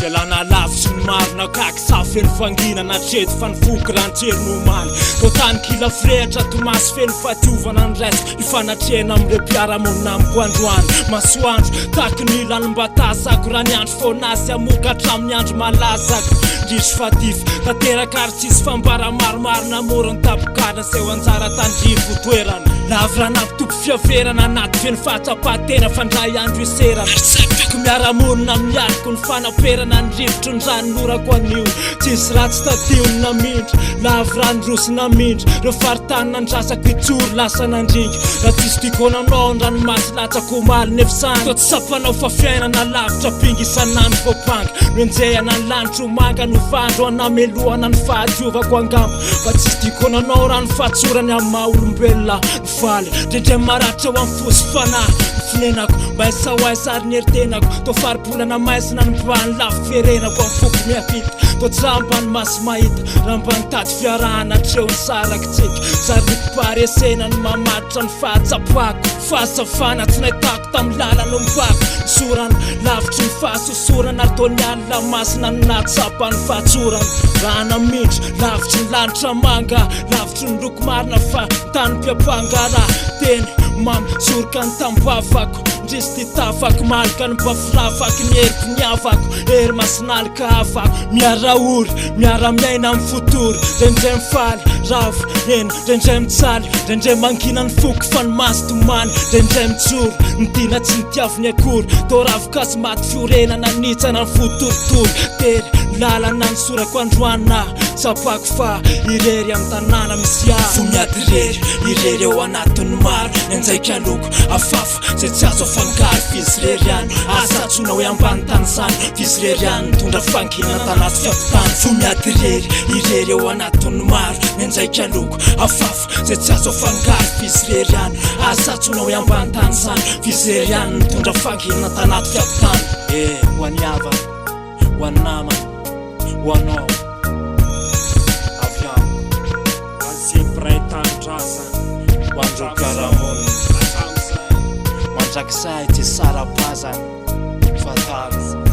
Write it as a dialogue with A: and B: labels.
A: Fialana lavitry ny marina kaky sa feno fanginana treto fa nivoky rantsero nomaly Tao tany kila frehatra tomasy feno fatiovana ny raisiko Ifanatrena amire mpiaramonina amiko androany Masoandro taky ny lanim-batasako raha ny andro fonasy amoka hatramin'ny andro malazako Ndrisy fatify tanteraka ary tsisy fambara maromaro namoro ny tapokana seho anjara tandrifo toerana Lavy nampitompo fiaverana anaty feno fahatsapatena fandray andro iserana Ko miaramonina amin'ny aliko ny fanaperana ny rivotro ny ranorako anio Tsisy ratsy tatio ny namindra Lavy ranorosi namindra Reo faritany nandrasako itsoro lasa nandringa Raha tsisy tiako nanao ny ranomasy latsako omaly nefisany Tao tsy sapanao fa fiainana lavitra pinga isanandro voapanga Menjehana ny lanitro manga no vandro anamelohana ny fahadiovako angamba Fa tsisy tiako nanao rano fahatsorany amin'ny maha-olombelona Valy ndrendre maratra ho amin'ny fosy fanahy Fienako mba isahoaisa ary ny eritenako Tao faribolana maisina ny mbany lafy ferenako amin'ny foko miapita Tao jamba ny masy mahita raha mba nitady fiarahana treo ny sarako tsika Sariko paresena ny mamaditra ny fahatsapako Fahazavana tsy nahitako tamin'ny lalana ombako Sorana lavitry ny fahasosorana ary tao ny alina masina ny nahatsapa ny fahatsorana Raha namindra lavitry ny lanitra manga Lavitry ny loko marina fa tany mpiapanga raha teny Mamy soroka ny tambavako Ndrisy ty tafako malika ny bafirafako Ny heriko ny avako Hery masinalika afako Miaraory, miara-miaina amin'ny fotoro Ndrendre mifaly, ravo, ena Ndrendre mitsaly, ndrendre mangina ny foko fa ny maso tomany Ndrendre mijoro, ny dina tsy nitiavy ny akory Tao ravokasy maty fiorenana nitsana ny fotorotoro Tery, lalana ny sorako androana Tsapako fa irery amin'ny tanàna misy ahy Fo miady irery, irery eo anatin'ny maro Nyanjaika loko, afafa, zay tsy azo afangaro Fizy rery any, asa tsona hoe ambany tany zany Fizy rery any, mitondra fangina tanaty fiampitany Fo miady irery, irery eo anatin'ny maro Nyanjaika loko, afafa, zay tsy azo afangaro Fizy rery any, asa tsona hoe ambany tany zany Fizy rery any, mitondra fangina tanaty fiampitany ho an'ny havana, ho an'ny namana, ho anao Mandraky say ty sarabazany fatalo